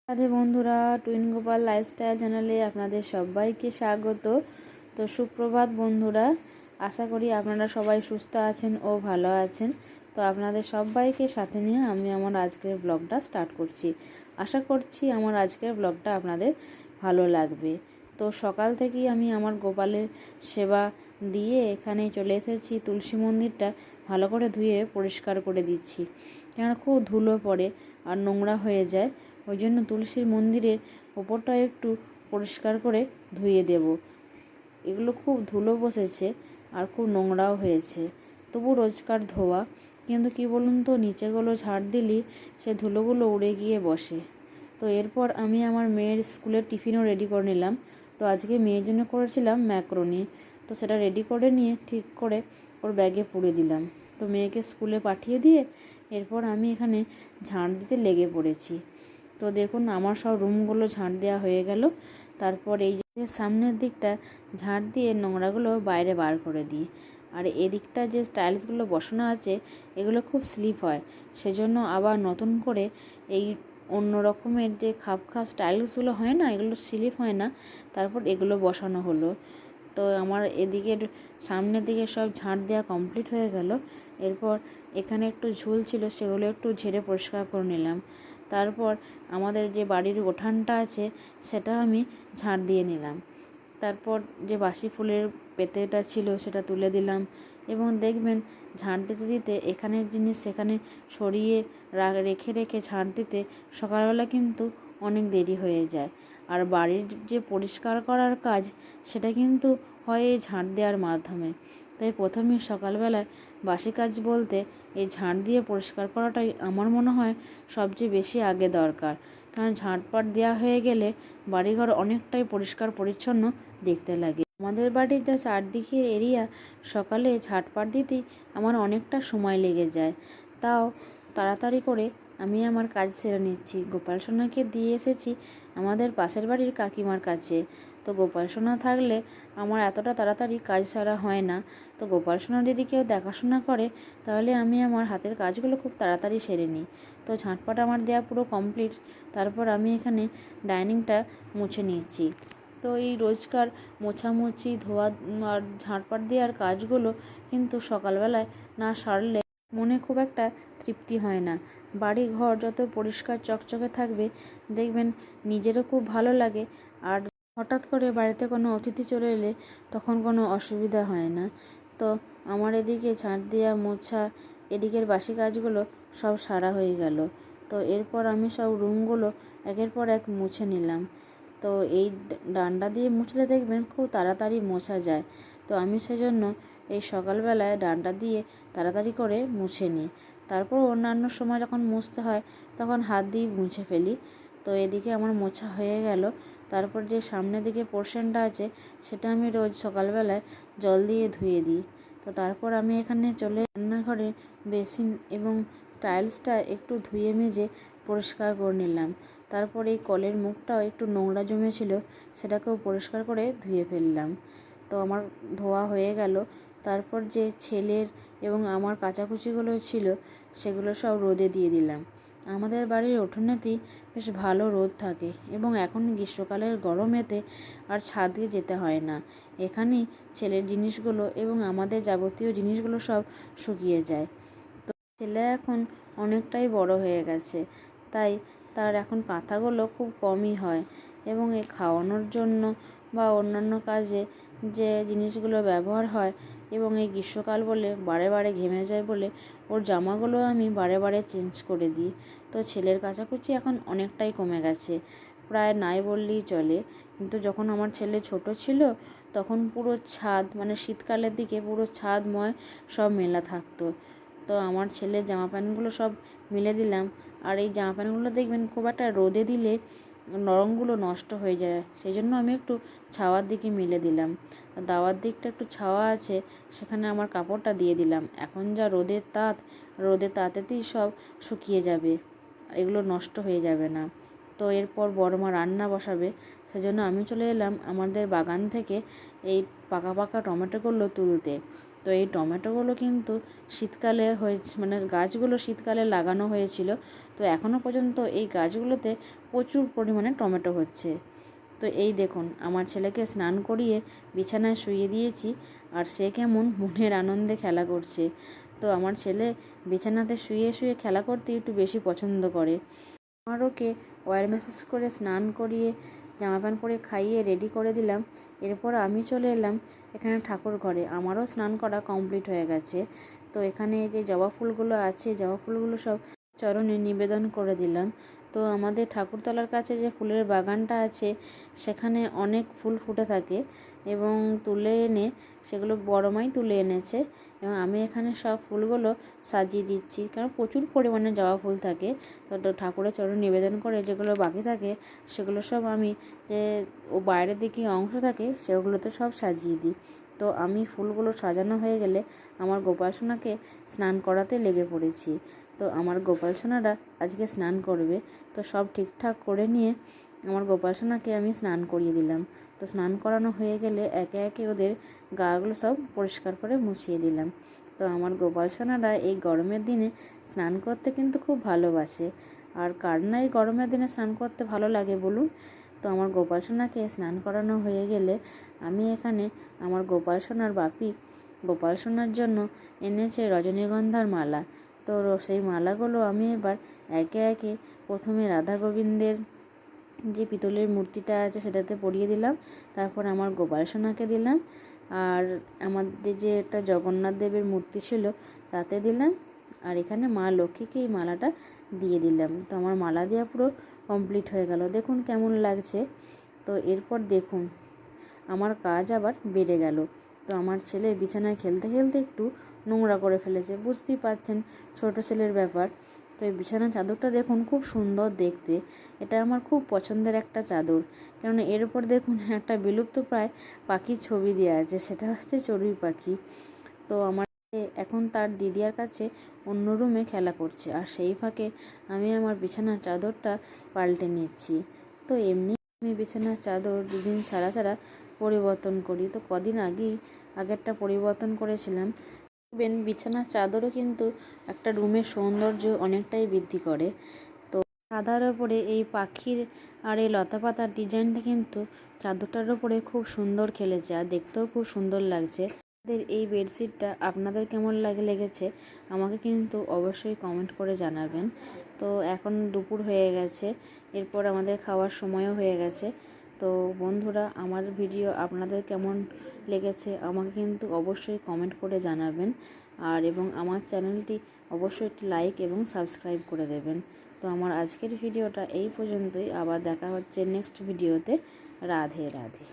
রাধে বন্ধুরা, twin Gopal lifestyle চ্যানেলে আপনাদের সবাইকে স্বাগত। তো সুপ্রভাত বন্ধুরা, আশা করি আপনারা সবাই সুস্থ আছেন ও ভালো আছেন। তো আপনাদের সবাইকে সাথে নিয়ে আমি আমার আজকের ব্লগটা স্টার্ট করছি। আশা করছি আমার আজকের ব্লগটা আপনাদের ভালো লাগবে। তো সকাল থেকেই আমি আমার গোপালের সেবা দিয়ে এখানে চলে এসেছি। তুলসী মন্দিরটা ভালো করে ধুয়ে পরিষ্কার করে দিচ্ছি, কেন খুব ধুলো পড়ে আর নোংরা হয়ে যায়। ওই জন্য তুলসীর মন্দিরের ওপরটা একটু পরিষ্কার করে ধুয়ে দেব। এগুলো খুব ধুলো বসেছে আর খুব নোংরাও হয়েছে, তবু রোজকার ধোয়া। কিন্তু কি বলুন তো, নিচেগুলো ঝাড় দিলেই সে ধুলোগুলো উড়ে গিয়ে বসে। তো এরপর আমি আমার মেয়ের স্কুলের টিফিনও রেডি করে নিলাম। তো আজকে মেয়ের জন্য করেছিলাম ম্যাকরনি। তো সেটা রেডি করে নিয়ে ঠিক করে ওর ব্যাগে পুরে দিলাম। তো মেয়েকে স্কুলে পাঠিয়ে দিয়ে এরপর আমি এখানে ঝাড় দিতে লেগে পড়েছি। তো দেখুন, আমার সব রুমগুলো ঝাঁট দেওয়া হয়ে গেল। তারপর এই যে সামনের দিকটা ঝাঁট দিয়ে নোংরাগুলো বাইরে বার করে দিই। আর এদিকটা যে স্টাইলসগুলো বসানো আছে এগুলো খুব স্লিপ হয়, সেজন্য আবার নতুন করে এই অন্য রকমের যে খাপ খাপ স্টাইলসগুলো হয় না, এগুলো স্লিপ হয় না, তারপর এগুলো বসানো হলো। তো আমার এদিকের সামনের দিকে সব ঝাঁট দেওয়া কমপ্লিট হয়ে গেল। এরপর এখানে একটু ঝুল ছিল, সেগুলো একটু ঝেড়ে পরিষ্কার করে নিলাম। তারপর আমাদের যে বাড়ির উঠানটা আছে সেটা আমি ঝাঁট দিয়ে নিলাম। তারপর যে বাসি ফুলের পেতেটা ছিল সেটা তুলে দিলাম। এবং দেখবেন, ঝাঁট দিতে দিতে এখানের জিনিস সেখানে সরিয়ে রেখে রেখে ঝাঁট দিতে সকালবেলা কিন্তু অনেক দেরি হয়ে যায়। আর বাড়ির যে পরিষ্কার করার কাজ সেটা কিন্তু হয় এই ঝাঁট দেওয়ার মাধ্যমে। তাই প্রথমে সকালবেলায় বাসি কাজ বলতে এই ঝাঁট দিয়ে পরিষ্কার করাটাই আমার মনে হয় সবচেয়ে বেশি আগে দরকার। কারণ ঝাঁটপাট দেওয়া হয়ে গেলে বাড়িঘর অনেকটাই পরিষ্কার পরিচ্ছন্ন দেখতে লাগে। আমাদের বাড়ির যা চারদিকের এরিয়া, সকালে ঝাঁটপাট দিতেই আমার অনেকটা সময় লেগে যায়। তাও তাড়াতাড়ি করে আমি আমার কাজ সেরে নিচ্ছি। গোপাল সোনাকে দিয়ে এসেছি আমাদের পাশের বাড়ির কাকিমার কাছে। তো গোপাল সোনা থাকলে আমার এতটা তাড়াতাড়ি কাজ সারা হয় না। তো গোপাল সোনা যদি কেউ দেখাশোনা করে তাহলে আমি আমার হাতের কাজগুলো খুব তাড়াতাড়ি সেরে নিই। তো ঝাঁটপাট আমার দেওয়া পুরো কমপ্লিট। তারপর আমি এখানে ডাইনিংটা মুছে নিচ্ছি। তো এই রোজকার মোছামুছি, ধোয়া আর ঝাঁটপাট দেওয়ার কাজগুলো কিন্তু সকালবেলায় না সারলে মনে খুব একটা তৃপ্তি হয় না। বাড়ি ঘর যত পরিষ্কার চকচকে থাকবে দেখবেন নিজেরও খুব ভালো লাগে। আর হঠাৎ করে বাড়িতে কোনো অতিথি চলে এলে তখন কোনো অসুবিধা হয় না। তো আমার এদিকে ঝাঁট দেওয়া, মোছা, এদিকের বাসি কাজগুলো সব সারা হয়ে গেল। তো এরপর আমি সব রুমগুলো একের পর এক মুছে নিলাম। তো এই ডান্ডা দিয়ে মুছলে দেখবেন খুব তাড়াতাড়ি মোছা যায়। তো আমি সেজন্য এই সকালবেলায় ডান্ডা দিয়ে তাড়াতাড়ি করে মুছে নিই। তারপর অন্যান্য সময় যখন মুছতে হয় তখন হাত দিয়ে মুছে ফেলি। তো এদিকে আমার মোছা হয়ে গেল। তারপর যে সামনের দিকে পোর্শনটা আছে সেটা আমি রোজ সকালবেলায় জল দিয়ে ধুয়ে দিই। তো তারপর আমি এখানে চলে রান্নাঘরে বেসিন এবং টাইলসটা একটু ধুয়ে মেজে পরিষ্কার করে নিলাম। তারপর এই কলের মুখটাও একটু নোংরা জমেছিল, সেটাকেও পরিষ্কার করে ধুয়ে ফেললাম। তো আমার ধোয়া হয়ে গেল। তারপর যে ছেলের এবং আমার কাচাকুচিগুলো ছিল সেগুলো সব রোদে দিয়ে দিলাম। আমাদের বাড়ির উঠোনেতেই বেশ ভালো রোদ থাকে এবং এখন গ্রীষ্মকালের গরমেতে আর ছাদে যেতে হয় না। এখানেই ছেলের জিনিসগুলো এবং আমাদের যাবতীয় জিনিসগুলো সব শুকিয়ে যায়। তো ছেলে এখন অনেকটাই বড় হয়ে গেছে, তাই তার এখন কাঁথাগুলো খুব কমই হয়। এবং এই খাওয়ানোর জন্য বা অন্যান্য কাজে যে জিনিসগুলো ব্যবহার হয়, এবং এই গ্রীষ্মকাল বলে বারে বারে ঘেমে যায় বলে ওর জামাগুলো আমি বারে বারে চেঞ্জ করে দিই। তো ছেলের কাচাকুচি এখন অনেকটাই কমে গেছে, প্রায় নাই বললেই চলে। কিন্তু যখন আমার ছেলে ছোট ছিল তখন পুরো ছাদ, মানে শীতকালের দিকে পুরো ছাদময় সব মেলা থাকতো। তো আমার ছেলের জামা প্যান্টগুলো সব মেলে দিলাম। আর এই জামা প্যান্টগুলো দেখবেন খুব একটা রোদে দিলে রঙগুলো নষ্ট হয়ে যায়, সেই জন্য আমি একটু ছাওয়ার দিকে মেলে দিলাম। দাওয়ার দিকটা একটু ছাওয়া আছে, সেখানে আমার কাপড়টা দিয়ে দিলাম। এখন যা রোদের তাত, রোদের তাতেতেই সব শুকিয়ে যাবে, এগুলো নষ্ট হয়ে যাবে না। তো এরপর বড় মা রান্না বসাবে, সেজন্য আমি চলে এলাম আমাদের বাগান থেকে এই পাকা পাকা টমেটোগুলো তুলতে। তো তো এই টমেটোগুলো কিন্তু শীতকালে হয়েছে, মানে গাছগুলো শীতকালে লাগানো হয়েছিল। তো এখনও পর্যন্ত এই গাছগুলোতে প্রচুর পরিমাণে টমেটো হচ্ছে। তো এই দেখুন, আমার ছেলেকে স্নান করিয়ে বিছানায় শুইয়ে দিয়েছি, আর সে কেমন মনের আনন্দে খেলা করছে। তো আমার ছেলে বিছানাতে শুয়ে শুয়ে খেলা করতে একটু বেশি পছন্দ করে। আমার ওকে অয়েল ম্যাসাজ করে স্নান করিয়ে জামা প্যান্ট পরে খাইয়ে রেডি করে দিলাম। এরপর আমি চলে এলাম এখানে ঠাকুর ঘরে। আমারও স্নান করা কমপ্লিট হয়ে গেছে। তো এখানে যে জবা ফুলগুলো আছে, জবা ফুলগুলো সব চরণে নিবেদন করে দিলাম। তো আমাদের ঠাকুরতলার কাছে যে ফুলের বাগানটা আছে, সেখানে অনেক ফুল ফুটে থাকে এবং তুলে এনে সেগুলো বড় মাই তুলে এনেছে, এবং আমি এখানে সব ফুলগুলো সাজিয়ে দিচ্ছি, কারণ প্রচুর পরিমাণে জবা ফুল থাকে। তো ঠাকুরের চরণ নিবেদন করে যেগুলো বাকি থাকে সেগুলো সব আমি যে বাইরের দিকে অংশ থাকে সেগুলোতে সব সাজিয়ে দিই। তো আমি ফুলগুলো সাজানো হয়ে গেলে আমার গোপাল সোনাকে স্নান করাতে লেগে পড়েছি। তো আমার গোপাল সোনারা আজকে স্নান করবে, তো সব ঠিকঠাক করে নিয়ে আমার গোপাল সোনাকে আমি স্নান করিয়ে দিলাম। তো স্নান করানো হয়ে গেলে একে একে ওদের গাগুলো সব পরিষ্কার করে মুছিয়ে দিলাম। তো আমার গোপাল সোনারা এই গরমের দিনে স্নান করতে কিন্তু খুব ভালোবাসে। আর কার না এই গরমের দিনে স্নান করতে ভালো লাগে বলুন। তো আমার গোপাল সোনাকে স্নান করানো হয়ে গেলে আমি এখানে আমার গোপাল সোনার বাপি গোপাল সোনার জন্য এনেছে রজনীগন্ধার মালা। তো সেই মালাগুলো আমি এবার একে একে প্রথমে রাধা গোবিন্দের যে পিতলের মূর্তিটা আছে সেটাতে পরিয়ে দিলাম, তারপর আমার গোপাল সোনাকে দিলাম, আর আমাদের যে একটা জগন্নাথ দেবের মূর্তি ছিল তাতে দিলাম, আর এখানে মা লক্ষ্মীকে এই মালাটা দিয়ে দিলাম। তো আমার মালা দেওয়া পুরো কমপ্লিট হয়ে গেল, দেখুন কেমন লাগছে। তো এরপর দেখুন আমার কাজ আবার বেড়ে গেল। তো আমার ছেলে বিছানায় খেলতে খেলতে একটু নোংরা করে ফেলেছে, বুঝতেই পারছেন ছোট ছেলের ব্যাপার। তো এই বিছানার চাদরটা দেখুন খুব সুন্দর দেখতে, এটা আমার খুব পছন্দের একটা চাদর। কেননা এর উপর দেখুন একটা বিলুপ্ত প্রায় পাখির ছবি দেওয়া আছে, সেটা হচ্ছে চড়ুই পাখি। তো আমার এখন তার দিদিয়ার কাছে অন্য রুমে খেলা করছে, আর সেই ফাঁকে আমি আমার বিছানার চাদরটা পাল্টে নিচ্ছি। তো এমনি আমি বিছানার চাদর দুদিন ছাড়া ছাড়া পরিবর্তন করি। তো কদিন আগেরটা পরিবর্তন করেছিলাম। বিছানার চাদরও কিন্তু একটা রুমের সৌন্দর্য অনেকটাই বৃদ্ধি করে। তো সাদার ওপরে এই পাখির আর এই লতা পাতার ডিজাইনটা কিন্তু চাদরটার ওপরে খুব সুন্দর খেলেছে, আর দেখতেও খুব সুন্দর লাগছে। এই বেডশিটটা আপনাদের কেমন লেগেছে আমাকে কিন্তু অবশ্যই কমেন্ট করে জানাবেন। তো এখন দুপুর হয়ে গেছে, এরপর আমাদের খাওয়ার সময়ও হয়ে গেছে। তো বন্ধুরা, আমার ভিডিও আপনাদের কেমন লেগেছে আমাকে কিন্তু অবশ্যই কমেন্ট করে জানাবেন, আর এবং আমার চ্যানেলটি অবশ্যই একটি লাইক এবং সাবস্ক্রাইব করে দেবেন। তো আমার আজকের ভিডিওটা এই পর্যন্তই, আবার দেখা হচ্ছে নেক্সট ভিডিওতে। রাধে রাধে।